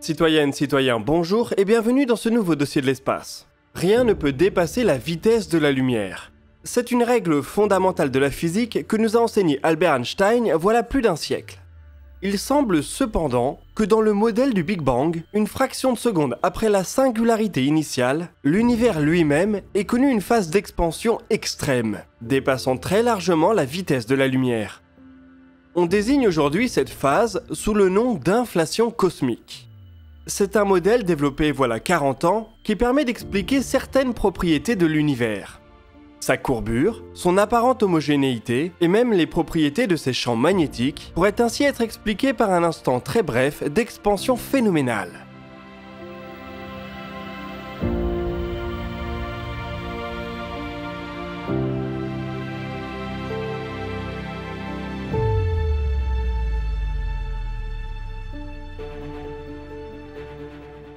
Citoyennes, citoyens, bonjour et bienvenue dans ce nouveau dossier de l'espace. Rien ne peut dépasser la vitesse de la lumière. C'est une règle fondamentale de la physique que nous a enseignée Albert Einstein voilà plus d'un siècle. Il semble cependant que dans le modèle du Big Bang, une fraction de seconde après la singularité initiale, l'univers lui-même ait connu une phase d'expansion extrême, dépassant très largement la vitesse de la lumière. On désigne aujourd'hui cette phase sous le nom d'inflation cosmique. C'est un modèle développé voilà 40 ans qui permet d'expliquer certaines propriétés de l'univers. Sa courbure, son apparente homogénéité et même les propriétés de ses champs magnétiques pourraient ainsi être expliquées par un instant très bref d'expansion phénoménale.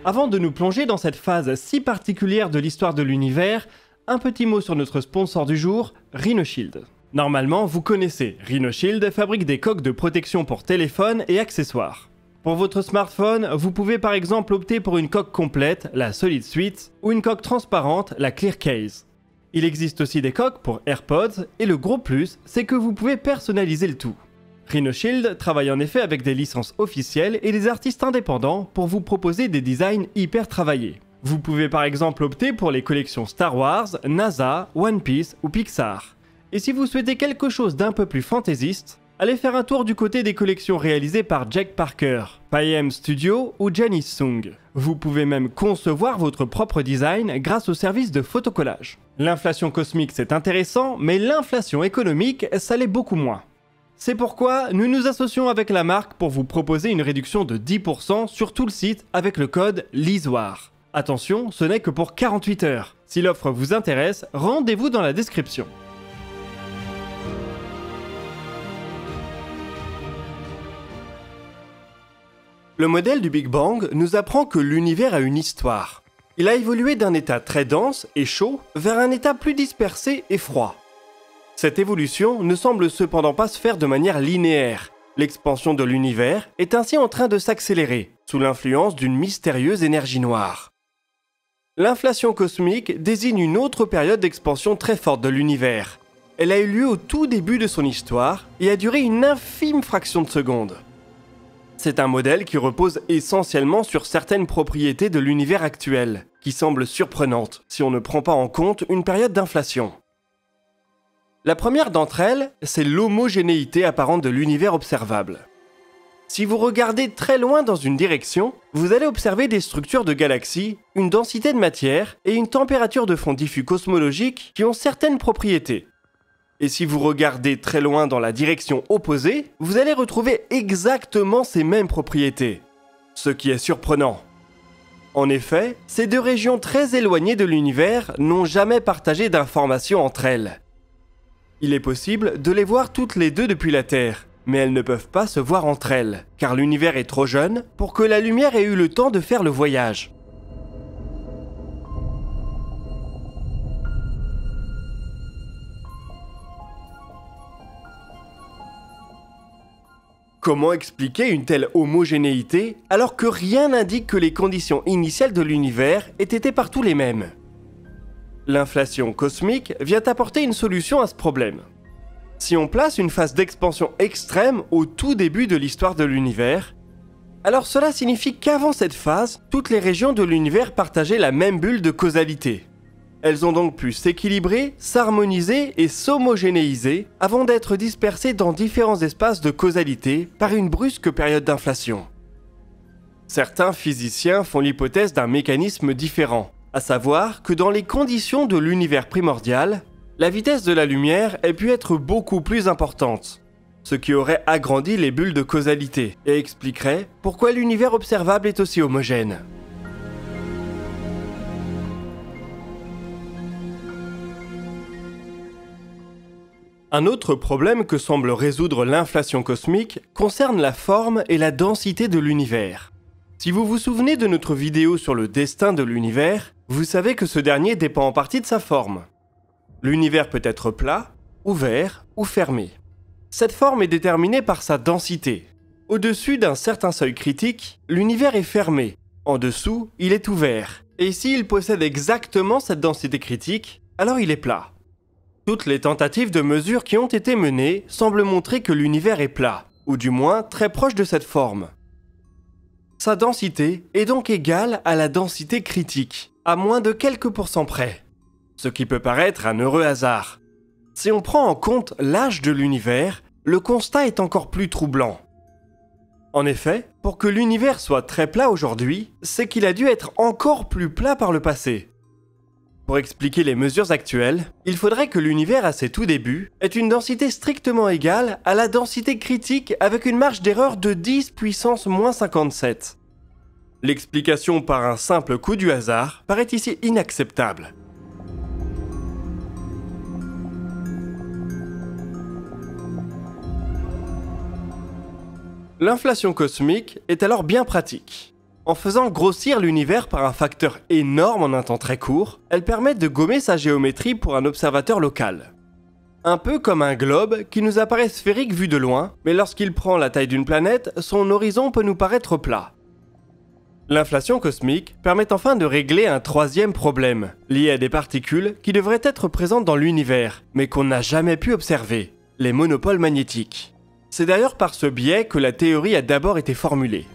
Avant de nous plonger dans cette phase si particulière de l'histoire de l'univers, un petit mot sur notre sponsor du jour, Rhino Shield. Normalement, vous connaissez, Rhino Shield fabrique des coques de protection pour téléphone et accessoires. Pour votre smartphone, vous pouvez par exemple opter pour une coque complète, la Solid Suite, ou une coque transparente, la Clear Case. Il existe aussi des coques pour AirPods, et le gros plus, c'est que vous pouvez personnaliser le tout. Rhino Shield travaille en effet avec des licences officielles et des artistes indépendants pour vous proposer des designs hyper travaillés. Vous pouvez par exemple opter pour les collections Star Wars, NASA, One Piece ou Pixar. Et si vous souhaitez quelque chose d'un peu plus fantaisiste, allez faire un tour du côté des collections réalisées par Jack Parker, Paem Studio ou Janice Sung. Vous pouvez même concevoir votre propre design grâce au service de photocollage. L'inflation cosmique c'est intéressant, mais l'inflation économique ça l'est beaucoup moins. C'est pourquoi nous nous associons avec la marque pour vous proposer une réduction de 10% sur tout le site avec le code LISOIR. Attention, ce n'est que pour 48 heures. Si l'offre vous intéresse, rendez-vous dans la description. Le modèle du Big Bang nous apprend que l'univers a une histoire. Il a évolué d'un état très dense et chaud vers un état plus dispersé et froid. Cette évolution ne semble cependant pas se faire de manière linéaire. L'expansion de l'univers est ainsi en train de s'accélérer, sous l'influence d'une mystérieuse énergie noire. L'inflation cosmique désigne une autre période d'expansion très forte de l'univers. Elle a eu lieu au tout début de son histoire et a duré une infime fraction de seconde. C'est un modèle qui repose essentiellement sur certaines propriétés de l'univers actuel, qui semblent surprenantes si on ne prend pas en compte une période d'inflation. La première d'entre elles, c'est l'homogénéité apparente de l'univers observable. Si vous regardez très loin dans une direction, vous allez observer des structures de galaxies, une densité de matière et une température de fond diffus cosmologique qui ont certaines propriétés. Et si vous regardez très loin dans la direction opposée, vous allez retrouver exactement ces mêmes propriétés. Ce qui est surprenant. En effet, ces deux régions très éloignées de l'univers n'ont jamais partagé d'informations entre elles. Il est possible de les voir toutes les deux depuis la Terre, mais elles ne peuvent pas se voir entre elles, car l'univers est trop jeune pour que la lumière ait eu le temps de faire le voyage. Comment expliquer une telle homogénéité alors que rien n'indique que les conditions initiales de l'univers aient été partout les mêmes ? L'inflation cosmique vient apporter une solution à ce problème. Si on place une phase d'expansion extrême au tout début de l'histoire de l'univers, alors cela signifie qu'avant cette phase, toutes les régions de l'univers partageaient la même bulle de causalité. Elles ont donc pu s'équilibrer, s'harmoniser et s'homogénéiser avant d'être dispersées dans différents espaces de causalité par une brusque période d'inflation. Certains physiciens font l'hypothèse d'un mécanisme différent, à savoir que dans les conditions de l'univers primordial, la vitesse de la lumière ait pu être beaucoup plus importante, ce qui aurait agrandi les bulles de causalité et expliquerait pourquoi l'univers observable est aussi homogène. Un autre problème que semble résoudre l'inflation cosmique concerne la forme et la densité de l'univers. Si vous vous souvenez de notre vidéo sur le destin de l'univers, vous savez que ce dernier dépend en partie de sa forme. L'univers peut être plat, ouvert ou fermé. Cette forme est déterminée par sa densité. Au-dessus d'un certain seuil critique, l'univers est fermé. En dessous, il est ouvert. Et s'il possède exactement cette densité critique, alors il est plat. Toutes les tentatives de mesure qui ont été menées semblent montrer que l'univers est plat, ou du moins très proche de cette forme. Sa densité est donc égale à la densité critique, à moins de quelques pourcents près. Ce qui peut paraître un heureux hasard. Si on prend en compte l'âge de l'univers, le constat est encore plus troublant. En effet, pour que l'univers soit très plat aujourd'hui, c'est qu'il a dû être encore plus plat par le passé. Pour expliquer les mesures actuelles, il faudrait que l'univers à ses tout débuts ait une densité strictement égale à la densité critique avec une marge d'erreur de 10 puissance moins 57. L'explication par un simple coup du hasard paraît ici inacceptable. L'inflation cosmique est alors bien pratique. En faisant grossir l'univers par un facteur énorme en un temps très court, elle permet de gommer sa géométrie pour un observateur local. Un peu comme un globe qui nous apparaît sphérique vu de loin, mais lorsqu'il prend la taille d'une planète, son horizon peut nous paraître plat. L'inflation cosmique permet enfin de régler un troisième problème, lié à des particules qui devraient être présentes dans l'univers, mais qu'on n'a jamais pu observer, les monopoles magnétiques. C'est d'ailleurs par ce biais que la théorie a d'abord été formulée.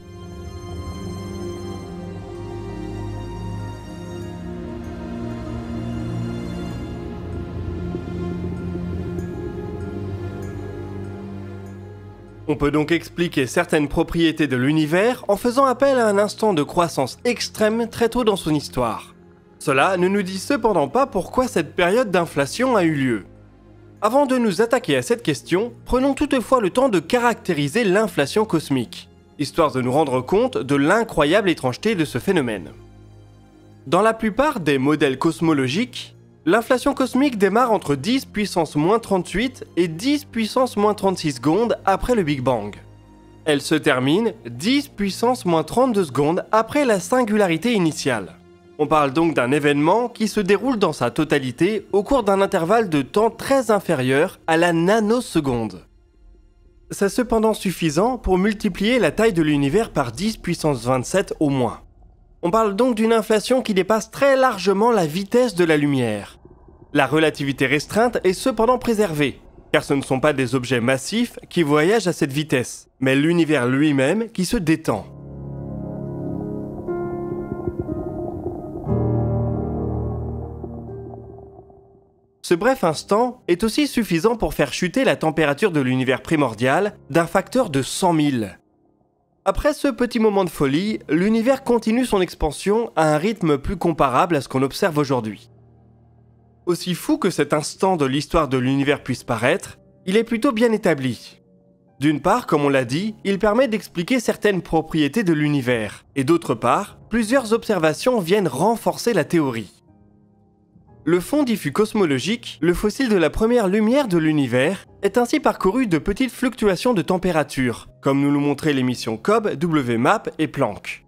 On peut donc expliquer certaines propriétés de l'univers en faisant appel à un instant de croissance extrême très tôt dans son histoire. Cela ne nous dit cependant pas pourquoi cette période d'inflation a eu lieu. Avant de nous attaquer à cette question, prenons toutefois le temps de caractériser l'inflation cosmique, histoire de nous rendre compte de l'incroyable étrangeté de ce phénomène. Dans la plupart des modèles cosmologiques, l'inflation cosmique démarre entre 10 puissance moins 38 et 10 puissance moins 36 secondes après le Big Bang. Elle se termine 10 puissance moins 32 secondes après la singularité initiale. On parle donc d'un événement qui se déroule dans sa totalité au cours d'un intervalle de temps très inférieur à la nanoseconde. C'est cependant suffisant pour multiplier la taille de l'univers par 10 puissance 27 au moins. On parle donc d'une inflation qui dépasse très largement la vitesse de la lumière. La relativité restreinte est cependant préservée, car ce ne sont pas des objets massifs qui voyagent à cette vitesse, mais l'univers lui-même qui se détend. Ce bref instant est aussi suffisant pour faire chuter la température de l'univers primordial d'un facteur de 100 000. Après ce petit moment de folie, l'univers continue son expansion à un rythme plus comparable à ce qu'on observe aujourd'hui. Aussi fou que cet instant de l'histoire de l'univers puisse paraître, il est plutôt bien établi. D'une part, comme on l'a dit, il permet d'expliquer certaines propriétés de l'univers, et d'autre part, plusieurs observations viennent renforcer la théorie. Le fond diffus cosmologique, le fossile de la première lumière de l'univers, est ainsi parcouru de petites fluctuations de température, comme nous le montraient les missions COBE, WMAP et Planck.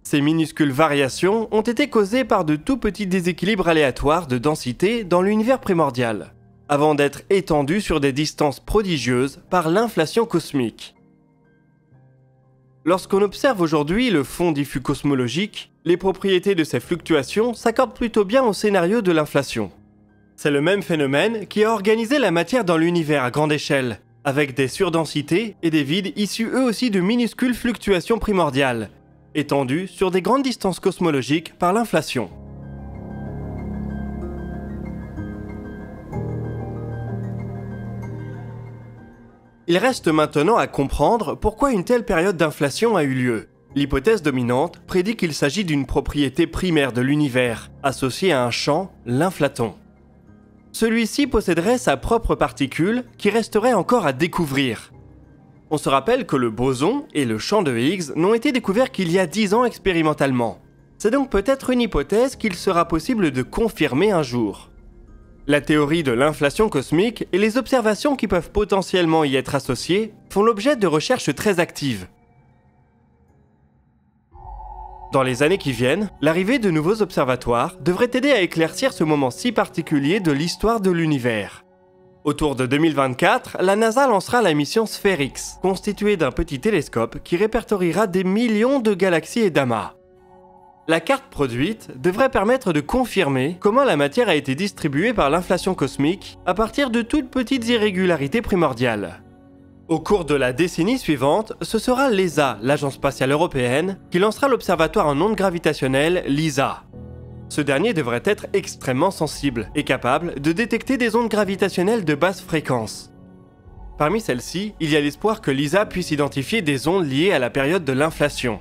Ces minuscules variations ont été causées par de tout petits déséquilibres aléatoires de densité dans l'univers primordial, avant d'être étendues sur des distances prodigieuses par l'inflation cosmique. Lorsqu'on observe aujourd'hui le fond diffus cosmologique, les propriétés de ces fluctuations s'accordent plutôt bien au scénario de l'inflation. C'est le même phénomène qui a organisé la matière dans l'univers à grande échelle, avec des surdensités et des vides issus eux aussi de minuscules fluctuations primordiales, étendues sur des grandes distances cosmologiques par l'inflation. Il reste maintenant à comprendre pourquoi une telle période d'inflation a eu lieu. L'hypothèse dominante prédit qu'il s'agit d'une propriété primaire de l'univers, associée à un champ, l'inflaton. Celui-ci posséderait sa propre particule qui resterait encore à découvrir. On se rappelle que le boson et le champ de Higgs n'ont été découverts qu'il y a 10 ans expérimentalement. C'est donc peut-être une hypothèse qu'il sera possible de confirmer un jour. La théorie de l'inflation cosmique et les observations qui peuvent potentiellement y être associées font l'objet de recherches très actives. Dans les années qui viennent, l'arrivée de nouveaux observatoires devrait aider à éclaircir ce moment si particulier de l'histoire de l'univers. Autour de 2024, la NASA lancera la mission SPHERIX, constituée d'un petit télescope qui répertoriera des millions de galaxies et d'amas. La carte produite devrait permettre de confirmer comment la matière a été distribuée par l'inflation cosmique à partir de toutes petites irrégularités primordiales. Au cours de la décennie suivante, ce sera l'ESA, l'Agence spatiale européenne, qui lancera l'observatoire en ondes gravitationnelles LISA. Ce dernier devrait être extrêmement sensible et capable de détecter des ondes gravitationnelles de basse fréquence. Parmi celles-ci, il y a l'espoir que LISA puisse identifier des ondes liées à la période de l'inflation.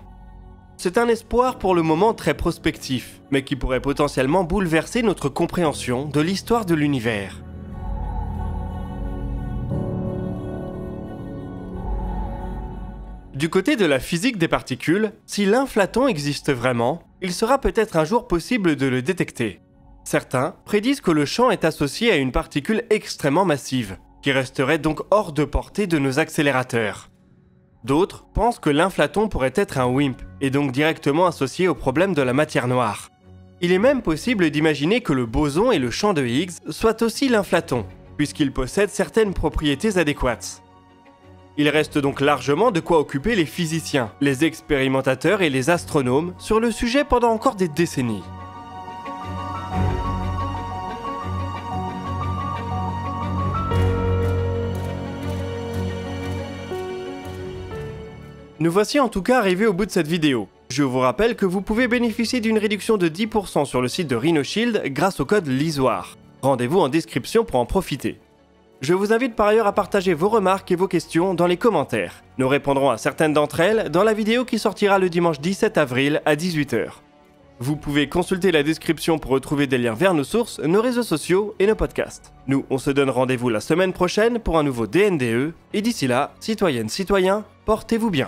C'est un espoir pour le moment très prospectif, mais qui pourrait potentiellement bouleverser notre compréhension de l'histoire de l'univers. Du côté de la physique des particules, si l'inflaton existe vraiment, il sera peut-être un jour possible de le détecter. Certains prédisent que le champ est associé à une particule extrêmement massive, qui resterait donc hors de portée de nos accélérateurs. D'autres pensent que l'inflaton pourrait être un WIMP, et donc directement associé au problème de la matière noire. Il est même possible d'imaginer que le boson et le champ de Higgs soient aussi l'inflaton, puisqu'ils possèdent certaines propriétés adéquates. Il reste donc largement de quoi occuper les physiciens, les expérimentateurs et les astronomes sur le sujet pendant encore des décennies. Nous voici en tout cas arrivés au bout de cette vidéo. Je vous rappelle que vous pouvez bénéficier d'une réduction de 10% sur le site de RhinoShield grâce au code LISOIR. Rendez-vous en description pour en profiter. Je vous invite par ailleurs à partager vos remarques et vos questions dans les commentaires. Nous répondrons à certaines d'entre elles dans la vidéo qui sortira le dimanche 17 avril à 18 h. Vous pouvez consulter la description pour retrouver des liens vers nos sources, nos réseaux sociaux et nos podcasts. Nous, on se donne rendez-vous la semaine prochaine pour un nouveau DNDE, et d'ici là, citoyennes, citoyens, portez-vous bien.